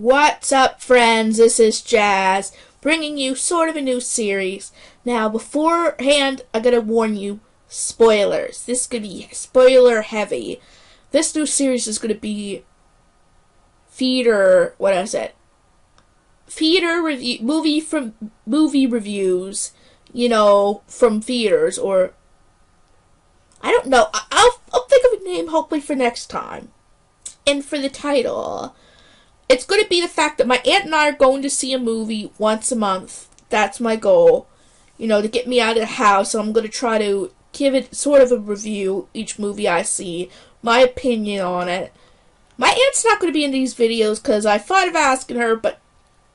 What's up, friends? This is Jazz, bringing you sort of a new series. Now, beforehand, I gotta warn you, spoilers. This is gonna be spoiler heavy. This new series is gonna be feeder review, movie reviews, from theaters, or I don't know. I'll think of a name hopefully for next time. And for the title, it's going to be the fact that my aunt and I are going to see a movie once a month. That's my goal, to get me out of the house. So I'm going to try to give it sort of a review, each movie I see, my opinion on it. My aunt's not going to be in these videos because I thought of asking her, but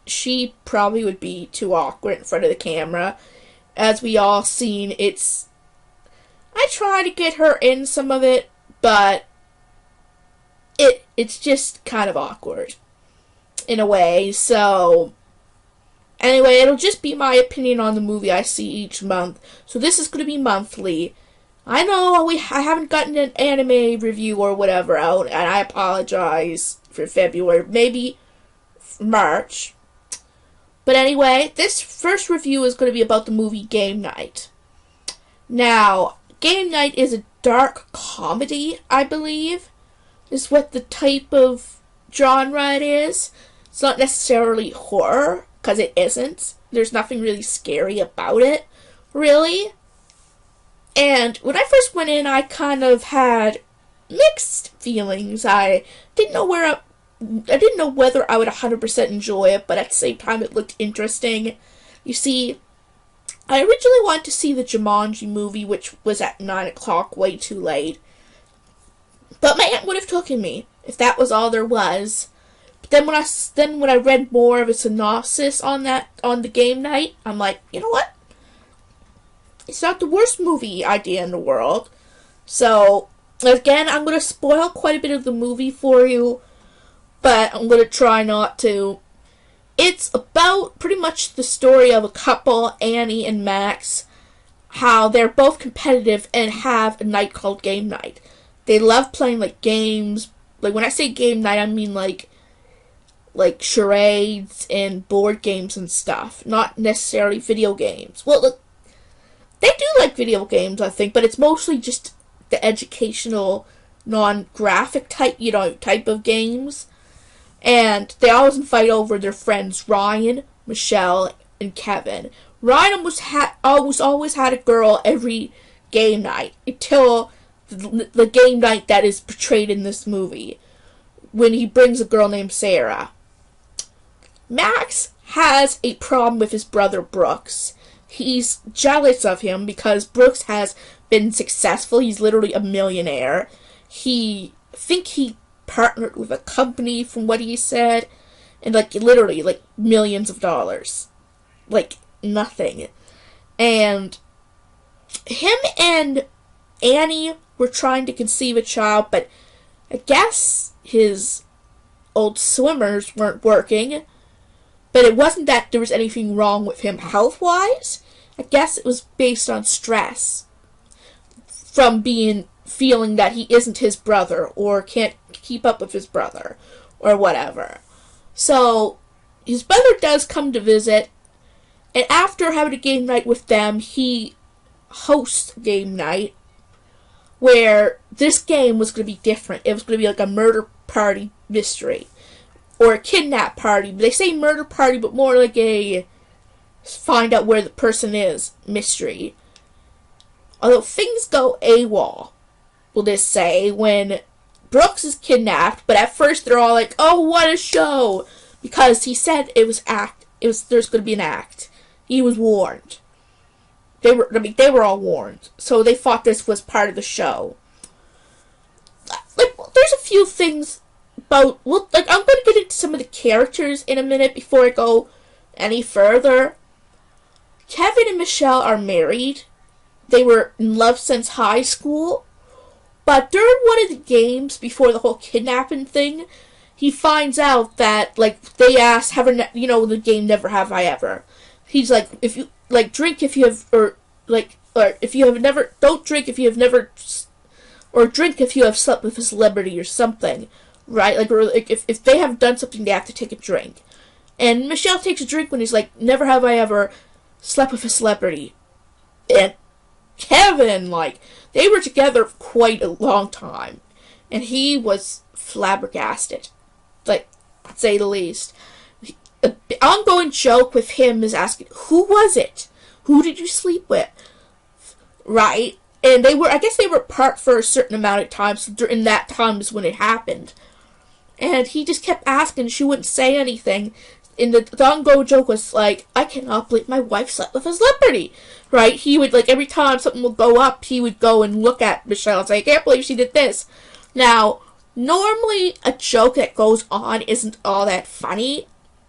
she probably would be too awkward in front of the camera. As we all seen, I try to get her in some of it, but it's just kind of awkward in a way. So anyway, it'll just be my opinion on the movie I see each month. So this is going to be monthly. I know I haven't gotten an anime review or whatever out, and I apologize for February, maybe March. But anyway, this first review is going to be about the movie Game Night. Now, Game Night is a dark comedy, I believe, is what the type of genre it is. It's not necessarily horror, because it isn't. There's nothing really scary about it, really. And when I first went in, I kind of had mixed feelings. I didn't know whether I would 100% enjoy it, but at the same time it looked interesting. You see, I originally wanted to see the Jumanji movie, which was at 9 o'clock, way too late. But my aunt would have taken me if that was all there was. But then when I read more of a synopsis on the Game Night, I'm like, you know what? It's not the worst movie idea in the world. So again, I'm going to spoil quite a bit of the movie for you, but I'm going to try not to. It's about pretty much the story of a couple, Annie and Max, how they're both competitive and have a night called Game Night. They love playing, games. When I say game night, I mean, like charades and board games and stuff. Not necessarily video games. Well, look, they do like video games, I think, but it's mostly just the educational, non-graphic type of games. And they always fight over their friends, Ryan, Michelle, and Kevin. Ryan always had a girl every game night, until the game night that is portrayed in this movie, when he brings a girl named Sarah. Max has a problem with his brother Brooks. He's jealous of him because Brooks has been successful. He's literally a millionaire. He partnered with a company, from what he said, and literally millions of dollars. Nothing. And him and Annie were trying to conceive a child, but I guess his old swimmers weren't working. But it wasn't that there was anything wrong with him health-wise. I guess it was based on stress from feeling that he isn't his brother, or can't keep up with his brother, or whatever. So his brother does come to visit, and after having a game night with them, he hosts game night, where this game was going to be different. It was going to be like a murder party mystery, or a kidnap party. They say murder party, but more like a find out where the person is mystery. Although things go AWOL, we'll just say, when Brooks is kidnapped, but at first they're all like, oh, what a show, because he said there's going to be an act. He was warned. They were all warned, so they thought this was part of the show. There's a few things about, I'm going to get into some of the characters in a minute before I go any further. Kevin and Michelle are married. They were in love since high school, but during one of the games, before the whole kidnapping thing, he finds out that, they asked, the game Never Have I Ever. He's like, if you, drink if you have, or if you have never, don't drink if you have never, or drink if you have slept with a celebrity or something. right? Like, or like if they have done something, they have to take a drink. And Michelle takes a drink when he's like, never have I ever slept with a celebrity. And Kevin, like, they were together quite a long time. And he was flabbergasted. Like, to say the least. The ongoing joke with him is asking, who was it? Who did you sleep with? Right? And I guess they were apart for a certain amount of time, so during that time is when it happened. And he just kept asking, she wouldn't say anything. And the ongoing joke was like, I cannot believe my wife slept with a celebrity. Right? He would, like, every time something would go up, he would go and look at Michelle and say, I can't believe she did this. Now, normally a joke that goes on isn't all that funny.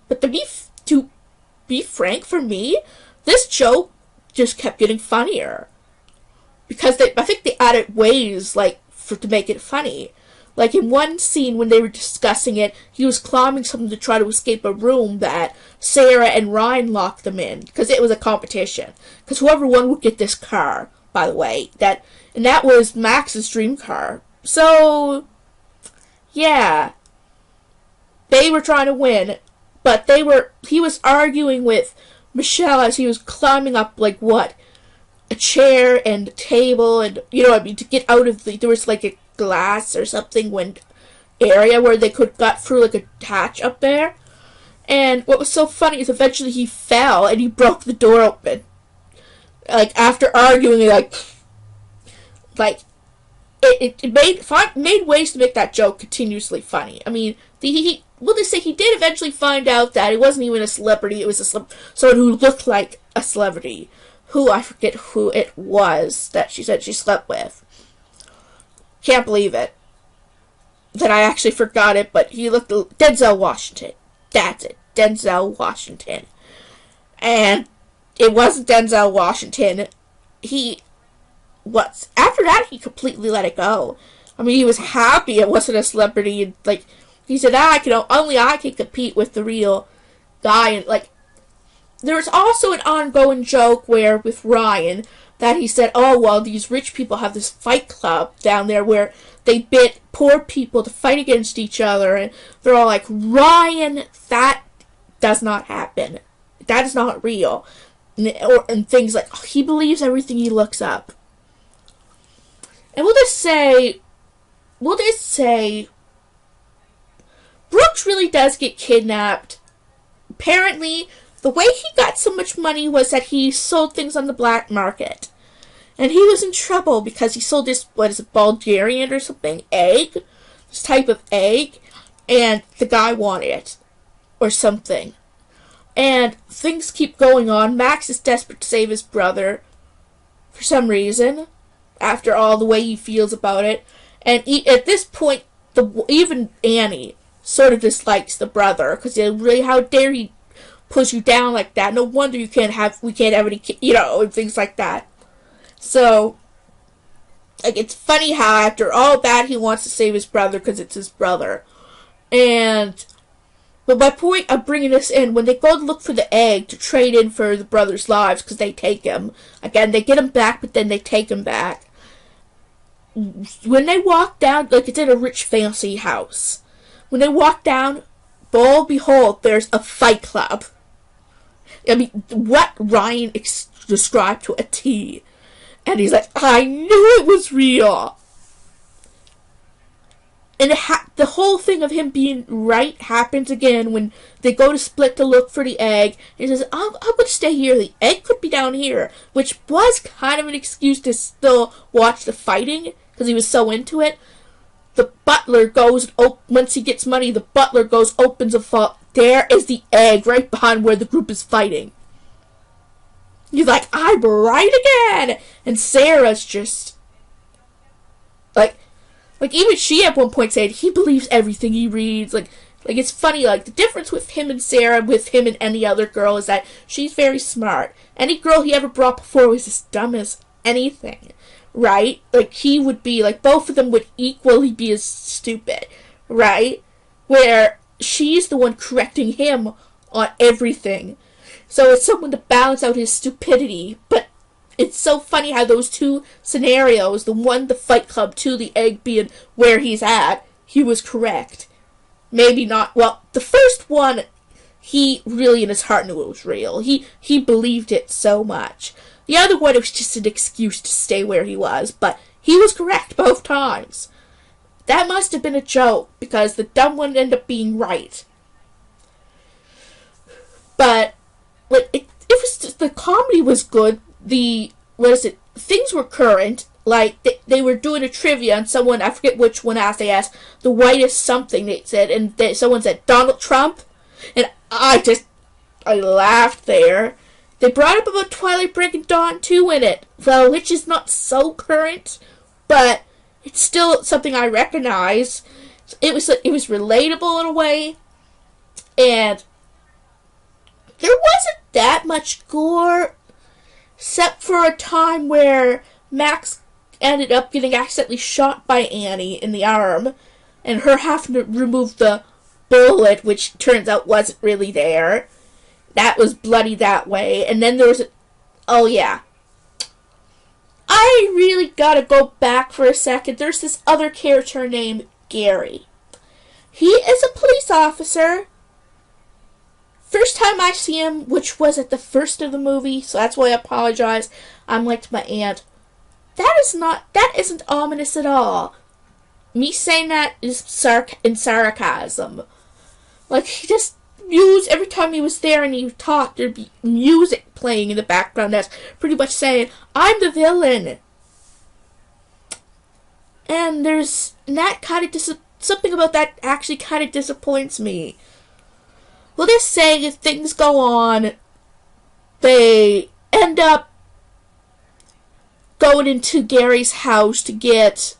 But to be frank, for me, this joke just kept getting funnier. Because I think they added ways, like, to make it funny. Like, in one scene when they were discussing it, he was climbing something to try to escape a room that Sarah and Ryan locked them in. Because it was a competition. Because whoever won would get this car, by the way. And that was Max's dream car. So, yeah. They were trying to win. But he was arguing with Michelle as he was climbing up, like, what? A chair and a table and, you know what I mean, to get out of there was, like, a glass or something area where they got through, like, a hatch up there. And what was so funny is eventually he fell and he broke the door open. Like, after arguing, it made ways to make that joke continuously funny. I mean, they say he did eventually find out that it wasn't even a celebrity, it was someone who looked like a celebrity. Who, I forget who it was that she said she slept with. Can't believe it. That I actually forgot it, but he looked, Denzel Washington. That's it, Denzel Washington. And it wasn't Denzel Washington. After that, he completely let it go. I mean, he was happy it wasn't a celebrity, and, like, he said, only I can compete with the real guy. And, like, there was also an ongoing joke with Ryan that he said, oh, well, these rich people have this fight club down there where they bid poor people to fight against each other. And they're all like, Ryan, that does not happen. That is not real. And things like, he believes everything he looks up. And we'll just say, Brooks really does get kidnapped. Apparently, the way he got so much money was that he sold things on the black market. And he was in trouble because he sold this, Bulgarian or something, egg? This type of egg. And the guy wanted it. Or something. And things keep going on. Max is desperate to save his brother. For some reason. After all the way he feels about it. And at this point, even Annie sort of dislikes the brother. Because really, how dare he push you down like that? No wonder we can't have any kids, and things like that. So, like, it's funny how after all that, he wants to save his brother because it's his brother. But my point of bringing this in, when they go to look for the egg to trade in for the brother's lives, because they take him, again, they get him back, but then they take him back. When they walk down, like, it's in a rich, fancy house. When they walk down, lo and behold, there's a fight club. I mean, what Ryan described to a T. And he's like, I knew it was real. And the whole thing of him being right happens again when they go to split to look for the egg. And he says, I'm going to stay here. The egg could be down here. Which was kind of an excuse to still watch the fighting. Because he was so into it. The butler goes, once he gets money, the butler goes, opens a vault. There is the egg right behind where the group is fighting. He's like, I'm right again. And Sarah's just, like even she at one point said he believes everything he reads. Like it's funny, like, the difference with him and Sarah, with him and any other girl, is that she's very smart. Any girl he ever brought before was as dumb as anything. Right? Like, he would be, like, both of them would equally be as stupid. Right? Where she's the one correcting him on everything. So it's someone to balance out his stupidity. But it's so funny how those two scenarios, the one, the fight club, two, the egg being where he's at, he was correct. Maybe not. Well, the first one, he really in his heart knew it was real. He believed it so much. The other one, it was just an excuse to stay where he was, but he was correct both times. That must have been a joke, because the dumb one ended up being right. But, like, it was just, the comedy was good. Things were current. Like, they were doing a trivia, and someone, I forget which one they asked, the whitest something, they said, and someone said, Donald Trump? And I laughed there. They brought up about Twilight Breaking Dawn 2 in it, well, which is not so current, but it's still something I recognize. It was relatable in a way, and there wasn't that much gore, except for a time where Max ended up getting accidentally shot by Annie in the arm, and her having to remove the bullet, which turns out wasn't really there. That was bloody that way. And then there was oh yeah. I really gotta go back for a second. There's this other character named Gary. He is a police officer. First time I see him, which was at the first of the movie, so that's why I apologize. I'm like to my aunt. That isn't ominous at all. Me saying that is sarcasm. Like, he just every time he was there and he talked, there'd be music playing in the background that's pretty much saying, I'm the villain. And that kind of something about that actually kind of disappoints me. Well, they're saying as things go on, they end up going into Gary's house to get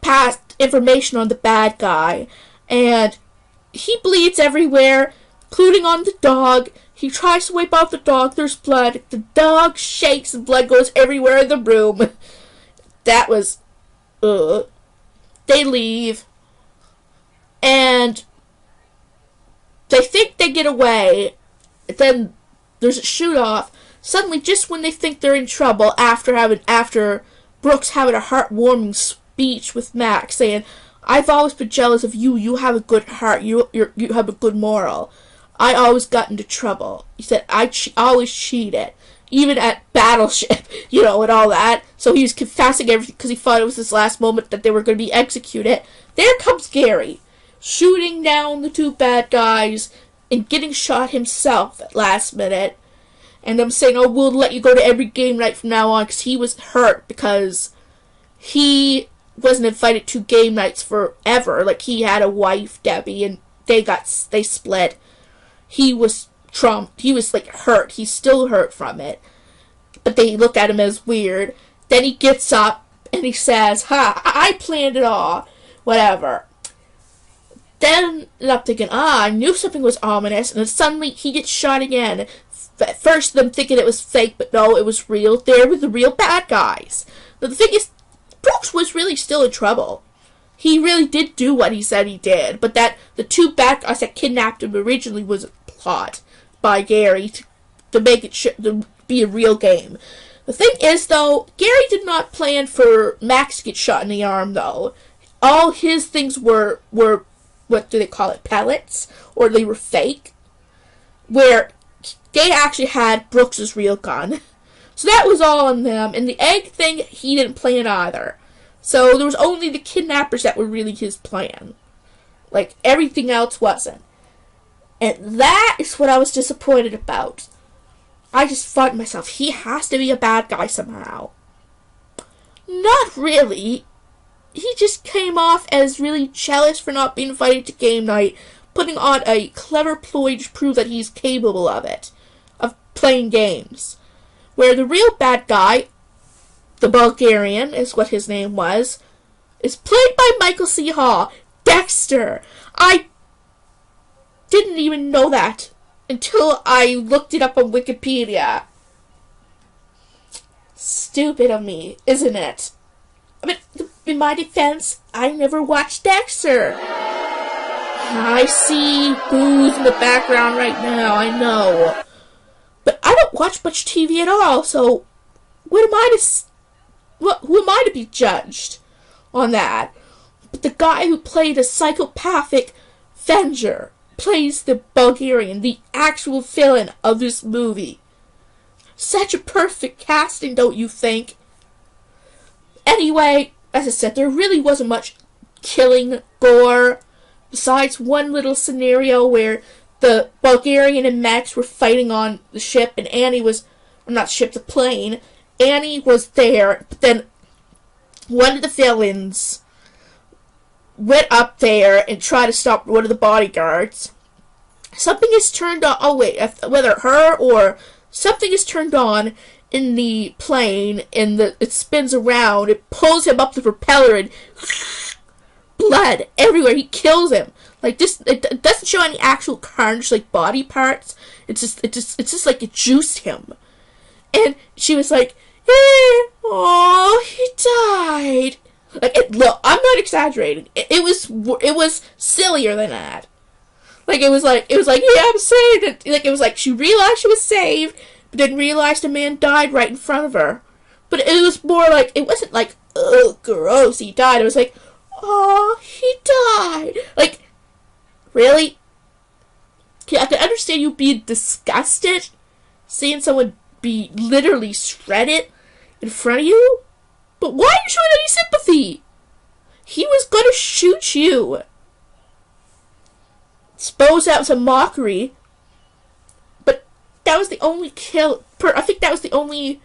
past information on the bad guy, and he bleeds everywhere, including on the dog. He tries to wipe out the dog. There's blood. The dog shakes and blood goes everywhere in the room. That was, They leave, and they think they get away. Then there's a shoot-off. Suddenly, just when they think they're in trouble, after Brooks having a heartwarming speech with Max, saying, I've always been jealous of you. You have a good heart. You have a good moral. I always got into trouble. He said, I always cheated. Even at Battleship, and all that. So he was confessing everything because he thought it was his last moment that they were going to be executed. There comes Gary, shooting down the two bad guys and getting shot himself at last minute. And them saying, we'll let you go to every game night from now on, because he was hurt because he wasn't invited to game nights forever. Like, he had a wife, Debbie, and they split. He was trumped. He was, hurt. He's still hurt from it. But they look at him as weird. Then he gets up and he says, I planned it all. Whatever. Then I'm thinking, I knew something was ominous, and then suddenly he gets shot again. At first, them thinking it was fake, but no, it was real. They were the real bad guys. But the thing is, Brooks was really still in trouble. He really did do what he said he did, but that the two bad guys that kidnapped him originally was a plot by Gary to make it to be a real game. The thing is, though, Gary did not plan for Max to get shot in the arm, though. All his things were what do they call it, pellets? Or they were fake. Where they actually had Brooks's real gun. So that was all on them. And the egg thing, he didn't plan either. So there was only the kidnappers that were really his plan. Like, everything else wasn't. And that is what I was disappointed about. I just thought to myself, he has to be a bad guy somehow. Not really. He just came off as really jealous for not being invited to game night, putting on a clever ploy to prove that he's capable of it, of playing games. Where the real bad guy, the Bulgarian is what his name was, is played by Michael C. Hall, Dexter. I didn't even know that until I looked it up on Wikipedia. Stupid of me, isn't it? I mean, in my defense, I never watched Dexter. I see booze in the background right now, I know. But I don't watch much TV at all, so who am I to be judged on that? But the guy who played a psychopathic Venger plays the Bulgarian, the actual villain of this movie. Such a perfect casting, don't you think? Anyway, as I said, there really wasn't much killing, gore, besides one little scenario where the Bulgarian and Max were fighting on the ship, and Annie was, not the ship, the plane. Annie was there, but then one of the villains went up there and tried to stop one of the bodyguards. Something is turned on, whether her or something is turned on in the plane, and it spins around, it pulls him up the propeller, and blood everywhere, he kills him. Like this, it doesn't show any actual carnage, like body parts. It's just like it juiced him. And she was like, oh, he died. Like, look, I'm not exaggerating. It was sillier than that. Like, it was like, yeah, I'm saved. Like, it was like she realized she was saved, but didn't realize the man died right in front of her. But it was more like, it wasn't like, oh, gross, he died. It was like, oh, he died. Like, really? I can understand you being disgusted, seeing someone be literally shredded in front of you, but why are you showing any sympathy? He was gonna shoot you. Suppose that was a mockery, but that was the only kill. I think that was the only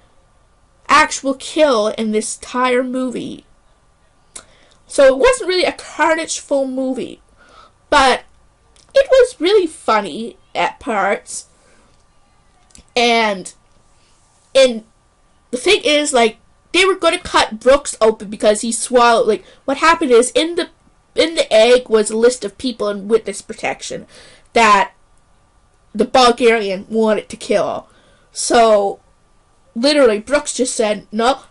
actual kill in this entire movie. So it wasn't really a carnage-full movie, but it was really funny at parts. And the thing is, like, they were going to cut Brooks open because he swallowed, like, what happened is, in the egg was a list of people in witness protection that the Bulgarian wanted to kill. So, literally, Brooks just said, no,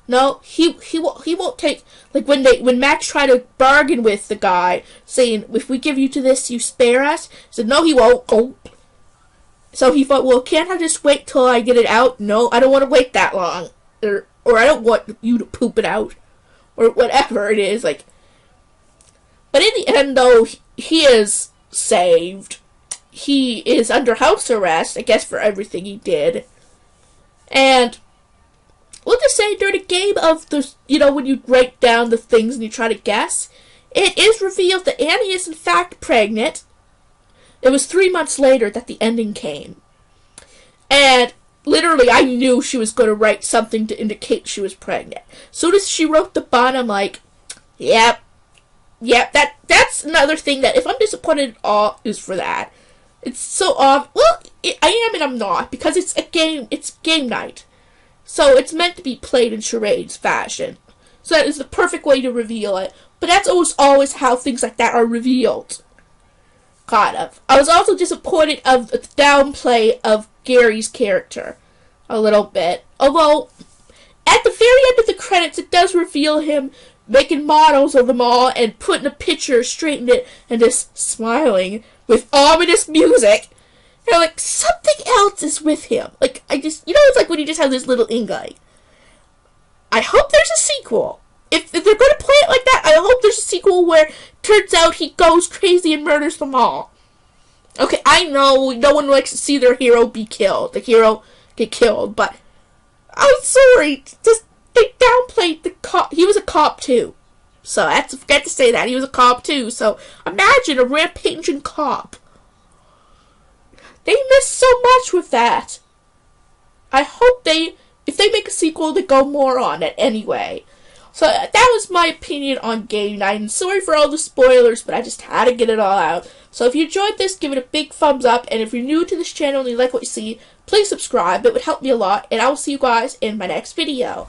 he won't take, like, when Max tried to bargain with the guy, saying, if we give you to this, you spare us, he said, no, he won't. Oh. So he thought, well, can't I just wait till I get it out? No, I don't want to wait that long. Or I don't want you to poop it out. Or whatever it is, like. But in the end, though, he is saved. He is under house arrest, I guess, for everything he did. And we'll just say, during the game of the, when you write down the things and you try to guess, it is revealed that Annie is in fact pregnant. It was 3 months later that the ending came. And literally, I knew she was going to write something to indicate she was pregnant. As soon as she wrote the bun, I'm like, yep, that's another thing that if I'm disappointed at all is for that. It's so odd. Well, I am and I'm not, because it's game night. So it's meant to be played in charades fashion. So that is the perfect way to reveal it. But that's always how things like that are revealed. Kind of. I was also disappointed of the downplay of Gary's character. A little bit. Although, at the very end of the credits, it does reveal him making models of them all and putting a picture, straightening it, and just smiling with ominous music. And like, something else is with him. Like, it's like when you just have this little inguy. I hope there's a sequel. If they're going to play it like that, I hope there's a sequel where it turns out he goes crazy and murders them all. Okay, I know no one likes to see their hero be killed. The hero get killed, but I'm sorry. Just, they downplayed the cop. He was a cop too. So I forget to say that. He was a cop too. So imagine a rampaging cop. They missed so much with that. I hope if they make a sequel, they go more on it anyway. So that was my opinion on Game Night, and sorry for all the spoilers, but I just had to get it all out. So if you enjoyed this, give it a big thumbs up, and if you're new to this channel and you like what you see, please subscribe. It would help me a lot, and I will see you guys in my next video.